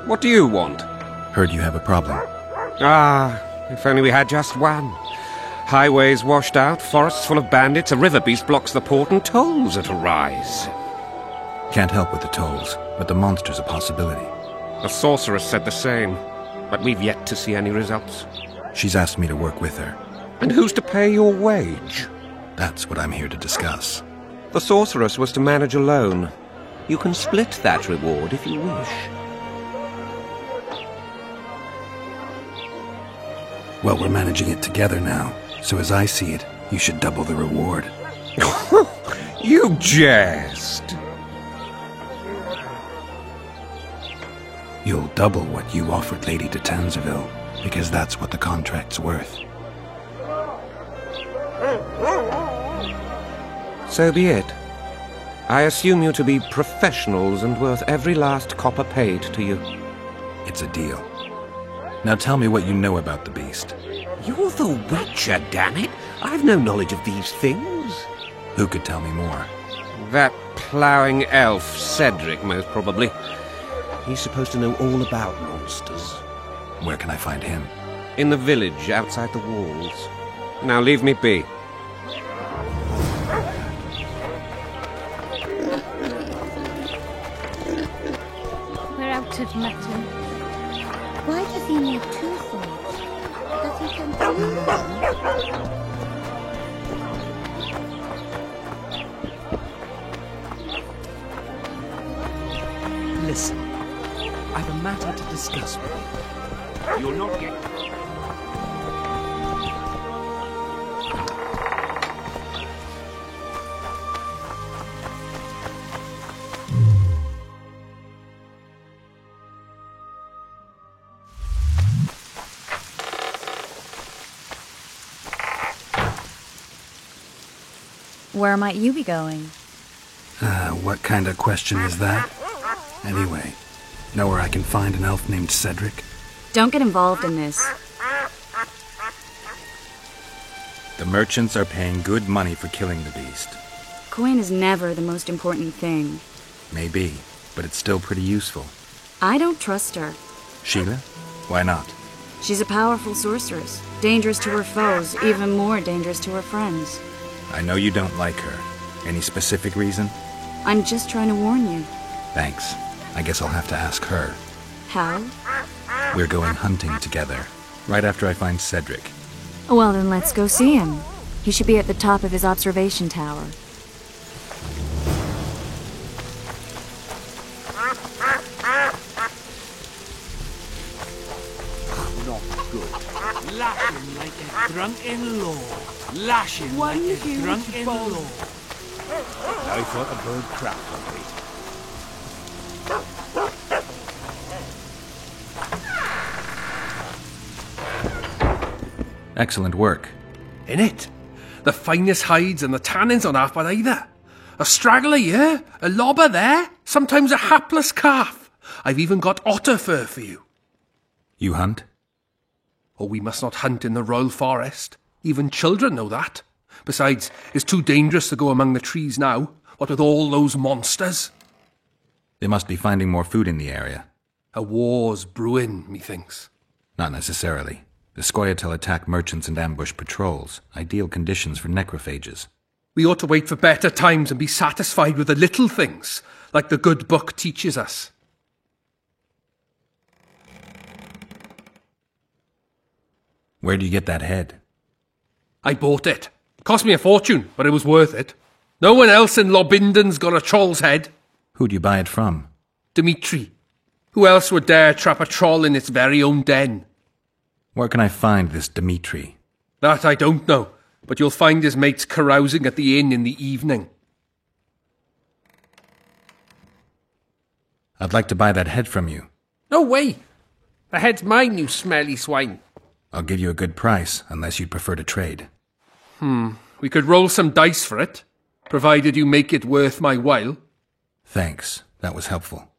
What do you want? Heard you have a problem. Ah, if only we had just one. Highways washed out, forests full of bandits, a river beast blocks the port, and tolls at a rise. Can't help with the tolls, but the monster's a possibility. The sorceress said the same, but we've yet to see any results. She's asked me to work with her. And who's to pay your wage? That's what I'm here to discuss. The sorceress was to manage alone. You can split that reward if you wish. Well, we're managing it together now, so as I see it, you should double the reward. You jest! You'll double what you offered Lady de Tanzaville, because that's what the contract's worth. So be it. I assume you to be professionals and worth every last copper paid to you. It's a deal. Now tell me what you know about the beast. You're the Witcher, damn it! I've no knowledge of these things. Who could tell me more? That ploughing elf, Cedric, most probably. He's supposed to know all about monsters. Where can I find him? In the village, outside the walls. Now leave me be. We're out of mutton. Why does he need two swords? Does he continue them? Listen, I've a matter to discuss with you. You're not getting... Where might you be going? What kind of question is that? Anyway, know where I can find an elf named Cedric? Don't get involved in this. The merchants are paying good money for killing the beast. Coin is never the most important thing. Maybe, but it's still pretty useful. I don't trust her. Sheila? Why not? She's a powerful sorceress. Dangerous to her foes, even more dangerous to her friends. I know you don't like her. Any specific reason? I'm just trying to warn you. Thanks. I guess I'll have to ask her. How? We're going hunting together, right after I find Cedric. Well, then let's go see him. He should be at the top of his observation tower. Not good. Lashing like a drunken lord. Lashing like a drunken lord. I thought a bird crapped on me. Excellent work. In it? The finest hides and the tannins on half by either. A straggler here, a lobber there, sometimes a hapless calf. I've even got otter fur for you. You hunt? Oh, we must not hunt in the royal forest. Even children know that. Besides, it's too dangerous to go among the trees now, what with all those monsters. They must be finding more food in the area. A war's brewing, methinks. Not necessarily. The Scoia'tael attack merchants and ambush patrols. Ideal conditions for necrophages. We ought to wait for better times and be satisfied with the little things, like the good book teaches us. Where do you get that head? I bought it. Cost me a fortune, but it was worth it. No one else in Lobinden's got a troll's head. Who'd you buy it from? Dimitri. Who else would dare trap a troll in its very own den? Where can I find this Dimitri? That I don't know, but you'll find his mates carousing at the inn in the evening. I'd like to buy that head from you. No way! The head's mine, you smelly swine. I'll give you a good price, unless you'd prefer to trade. We could roll some dice for it, provided you make it worth my while. Thanks. That was helpful.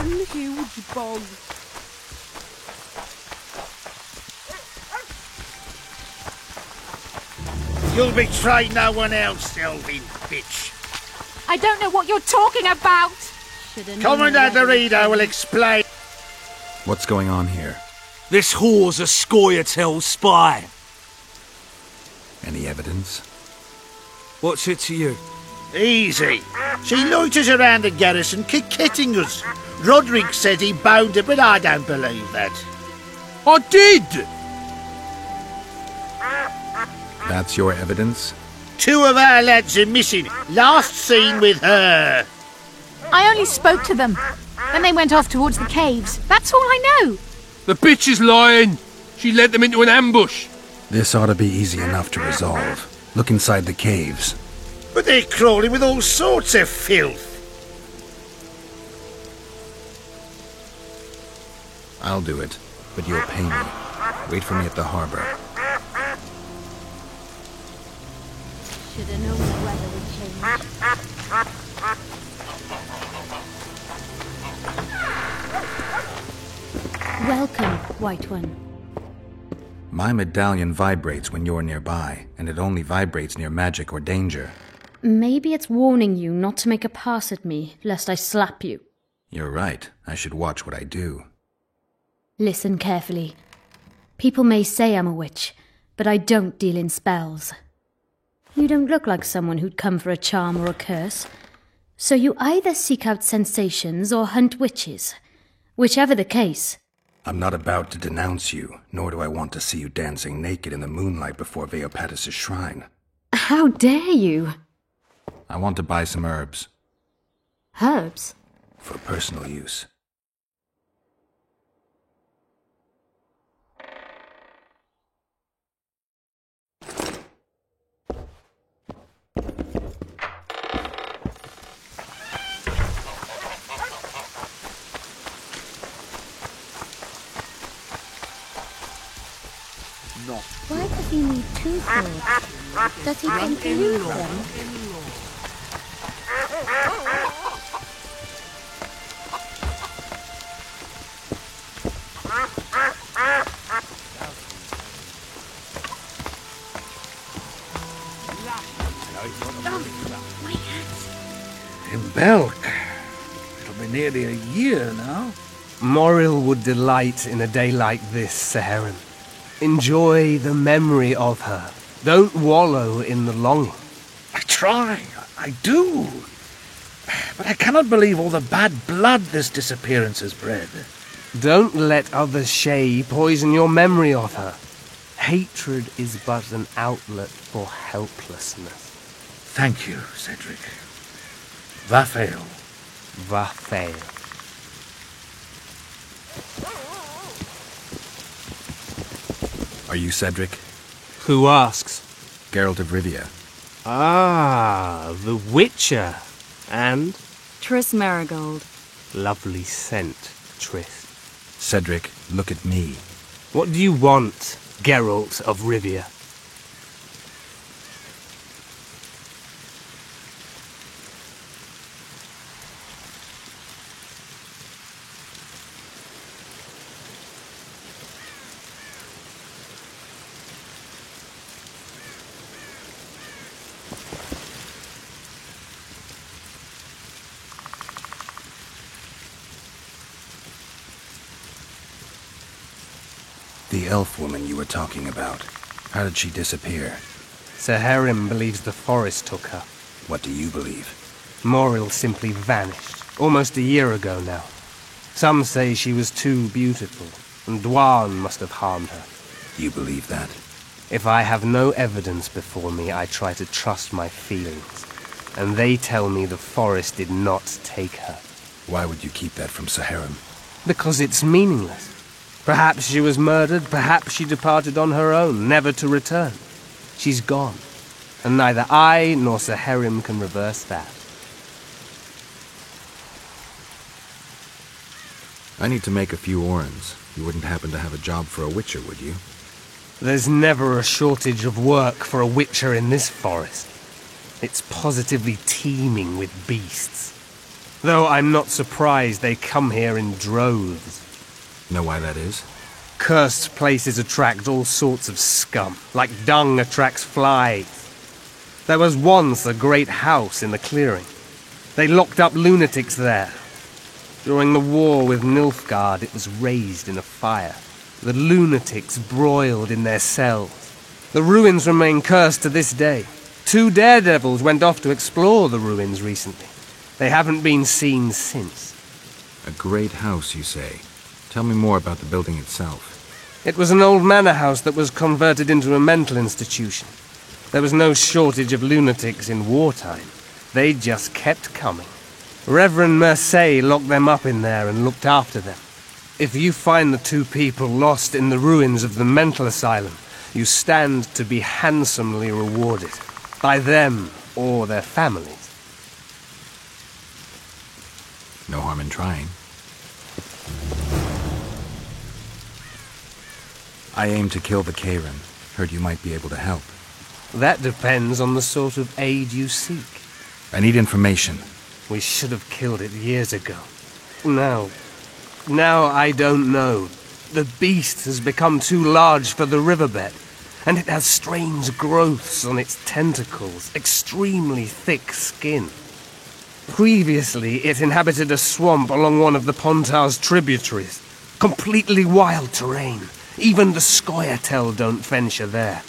One huge bog. You'll betray no one else, Elvin, bitch. I don't know what you're talking about. Commandant Dorito will explain. What's going on here? This whore's a Scoia'tael spy. Any evidence? What's it to you? Easy. She loiters around the garrison, kick-kitting us. Roderick said he boned her, but I don't believe that. I did! That's your evidence? 2 of our lads are missing. Last seen with her. I only spoke to them. Then they went off towards the caves. That's all I know. The bitch is lying! She led them into an ambush! This ought to be easy enough to resolve. Look inside the caves. But they're crawling with all sorts of filth. I'll do it, but you'll pay me. Wait for me at the harbor. Should have known the weather would change. Welcome, White One. My medallion vibrates when you're nearby, and it only vibrates near magic or danger. Maybe it's warning you not to make a pass at me, lest I slap you. You're right. I should watch what I do. Listen carefully. People may say I'm a witch, but I don't deal in spells. You don't look like someone who'd come for a charm or a curse. So you either seek out sensations or hunt witches. Whichever the case. I'm not about to denounce you, nor do I want to see you dancing naked in the moonlight before Veopatis' shrine. How dare you? I want to buy some herbs. Herbs? For personal use. Why does he need 2 swords? Does he think to use them? In Belk. It'll be nearly a year now. Moril would delight in a day like this, Saharan. Enjoy the memory of her. Don't wallow in the longing. I try. I do. But I cannot believe all the bad blood this disappearance has bred. Don't let others' shade poison your memory of her. Hatred is but an outlet for helplessness. Thank you, Cedric. Vafael. Vafael. Are you Cedric? Who asks? Geralt of Rivia. Ah, the Witcher. And? Triss Marigold. Lovely scent, Triss. Cedric, look at me. What do you want, Geralt of Rivia? The elf woman you were talking about. How did she disappear? Saharim believes the forest took her. What do you believe? Moril simply vanished, almost a year ago now. Some say she was too beautiful, and Dwan must have harmed her. You believe that? If I have no evidence before me, I try to trust my feelings. And they tell me the forest did not take her. Why would you keep that from Saharim? Because it's meaningless. Perhaps she was murdered, perhaps she departed on her own, never to return. She's gone, and neither I nor Saharim can reverse that. I need to make a few orens. You wouldn't happen to have a job for a witcher, would you? There's never a shortage of work for a witcher in this forest. It's positively teeming with beasts. Though I'm not surprised they come here in droves. Know why that is? Cursed places attract all sorts of scum, like dung attracts flies. There was once a great house in the clearing. They locked up lunatics there. During the war with Nilfgaard, it was raised in a fire. The lunatics broiled in their cells. The ruins remain cursed to this day. 2 daredevils went off to explore the ruins recently. They haven't been seen since. A great house, you say. Tell me more about the building itself. It was an old manor house that was converted into a mental institution. There was no shortage of lunatics in wartime. They just kept coming. Reverend Mercier locked them up in there and looked after them. If you find the 2 people lost in the ruins of the mental asylum, you stand to be handsomely rewarded. By them or their families. No harm in trying. I aim to kill the Karen. Heard you might be able to help. That depends on the sort of aid you seek. I need information. We should have killed it years ago. Now I don't know. The beast has become too large for the riverbed, and it has strange growths on its tentacles, extremely thick skin. Previously, it inhabited a swamp along one of the Pontar's tributaries. Completely wild terrain. Even the Scoia'tael don't venture there.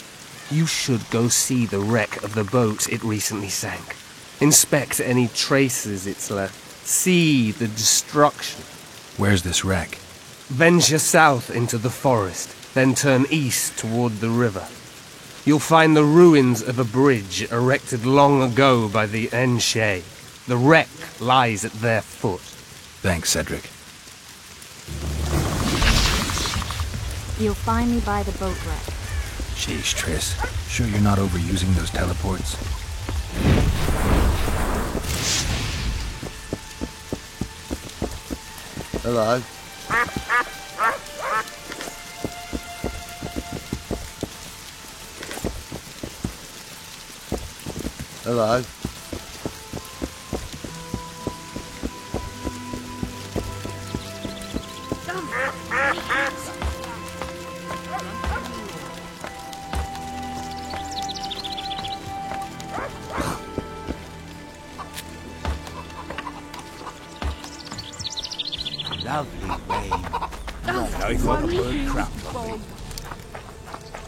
You should go see the wreck of the boat it recently sank. Inspect any traces it's left. See the destruction. Where's this wreck? Venture south into the forest, then turn east toward the river. You'll find the ruins of a bridge erected long ago by the Enshe. The wreck lies at their foot. Thanks, Cedric. You'll find me by the boat wreck. Sheesh, Triss. Sure you're not overusing those teleports? Hello. Hello. Lovely wave. I thought the bird crapped on me.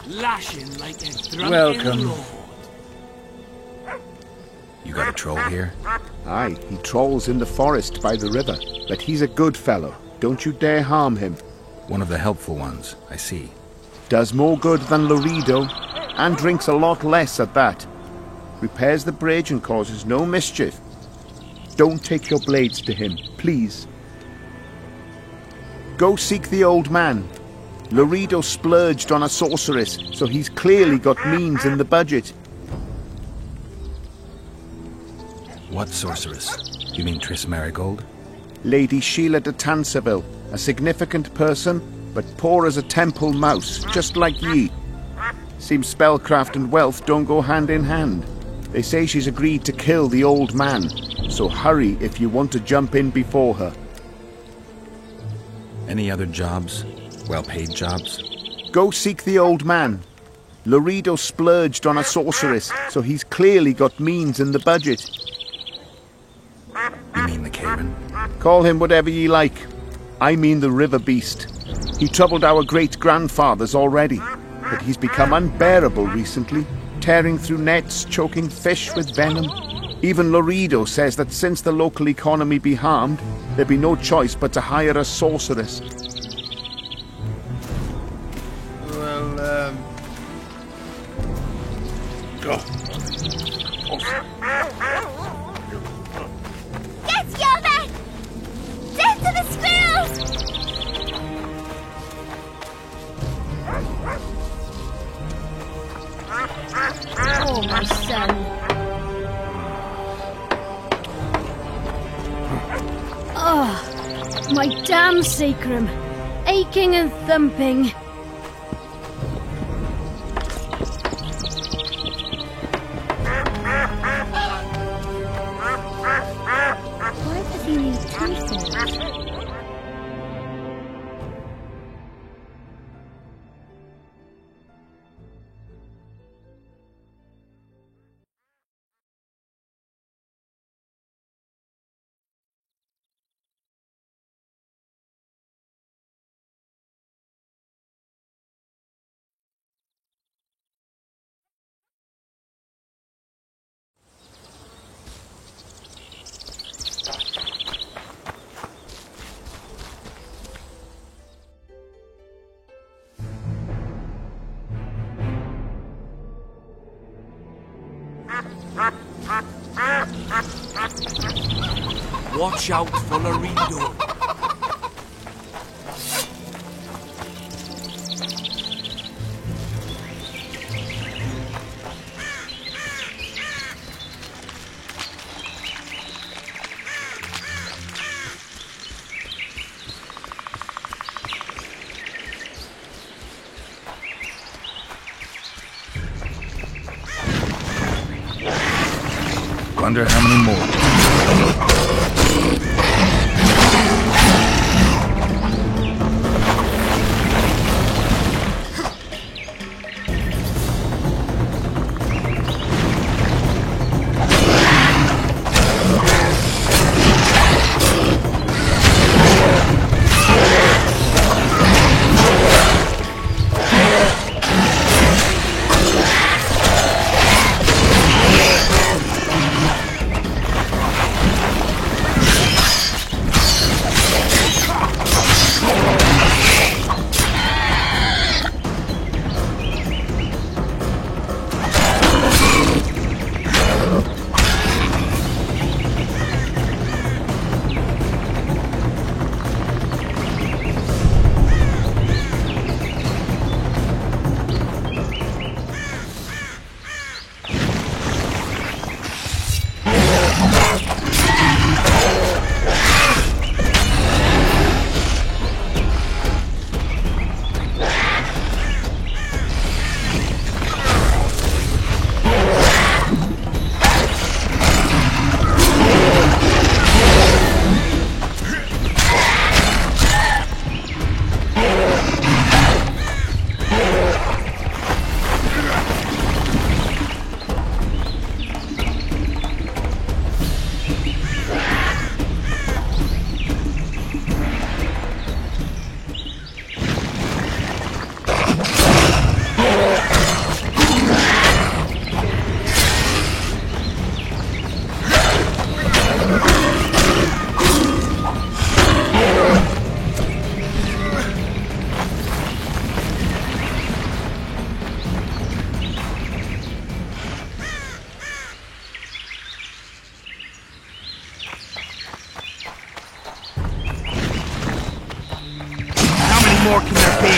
Lashing like a drunken Welcome. lord. You got a troll here? Aye, he trolls in the forest by the river, but he's a good fellow. Don't you dare harm him. One of the helpful ones, I see. Does more good than Loredo, and drinks a lot less at that. Repairs the bridge and causes no mischief. Don't take your blades to him, please. Go seek the old man. Loredo splurged on a sorceress, so he's clearly got means in the budget. What sorceress? You mean Triss Marigold? Lady Sheila de Tanserville, a significant person, but poor as a temple mouse, just like ye. Seems spellcraft and wealth don't go hand in hand. They say she's agreed to kill the old man, so hurry if you want to jump in before her. Any other jobs? Well-paid jobs? Go seek the old man. Loredo splurged on a sorceress, so he's clearly got means in the budget. You mean the Karen? Call him whatever ye like. I mean the river beast. He troubled our great-grandfathers already, but he's become unbearable recently, tearing through nets, choking fish with venom. Even Loredo says that since the local economy be harmed, there'd be no choice but to hire a sorceress. Well, Get Yoda! Death to the squirrels! Oh, my son. Oh, my damn sacrum. Aching and thumping. Why does he Watch out for Laredo. Wonder how many more. More can there be?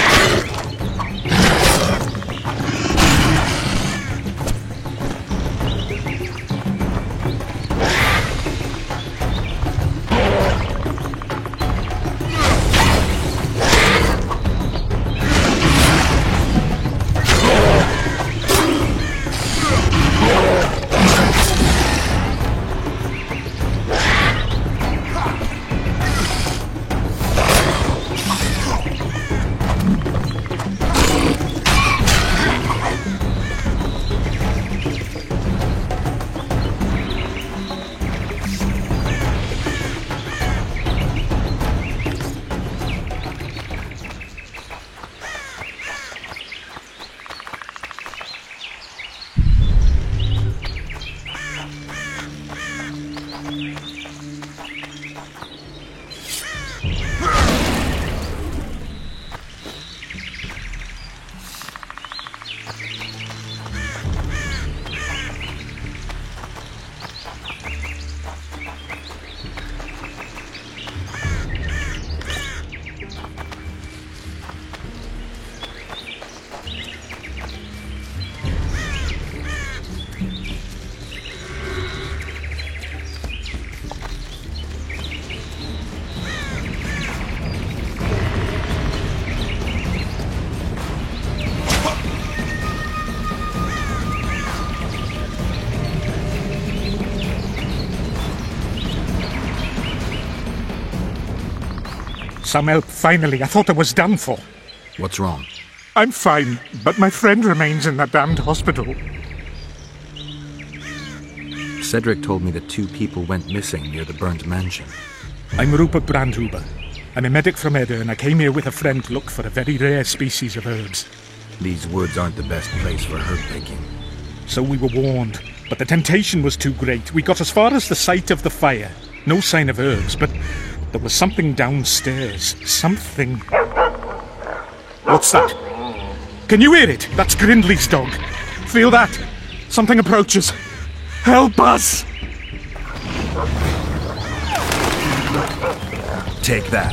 Some help, finally. I thought I was done for. What's wrong? I'm fine, but my friend remains in that damned hospital. Cedric told me that 2 people went missing near the burnt mansion. I'm Rupert Brandhuber. I'm a medic from Edda, and I came here with a friend to look for a very rare species of herbs. These woods aren't the best place for herb picking. So we were warned, but the temptation was too great. We got as far as the site of the fire. No sign of herbs, but there was something downstairs. Something. What's that? Can you hear it? That's Grindley's dog. Feel that? Something approaches. Help us! Take that.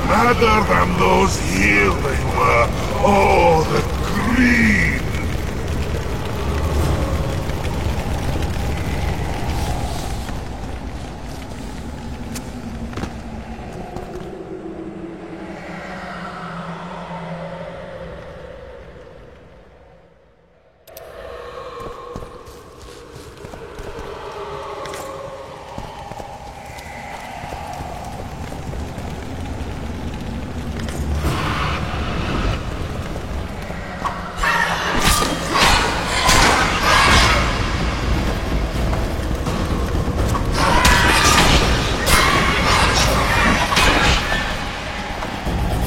Madder than those here they were. Oh, the greed!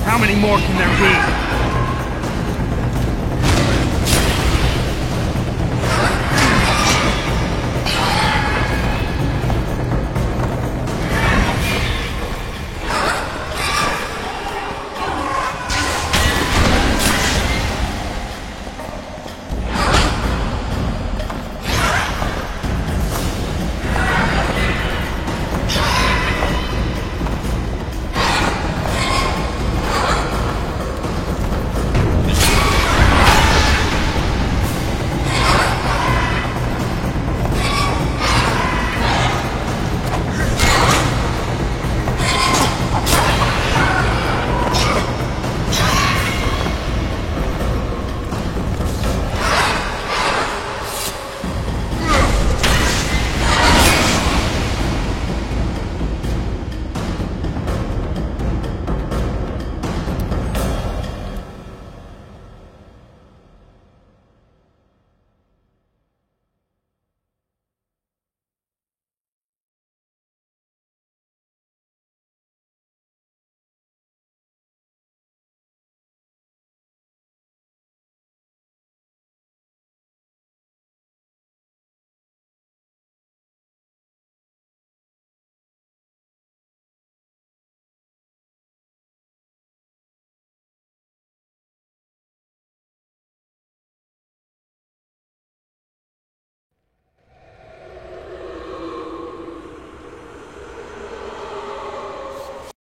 How many more can there be?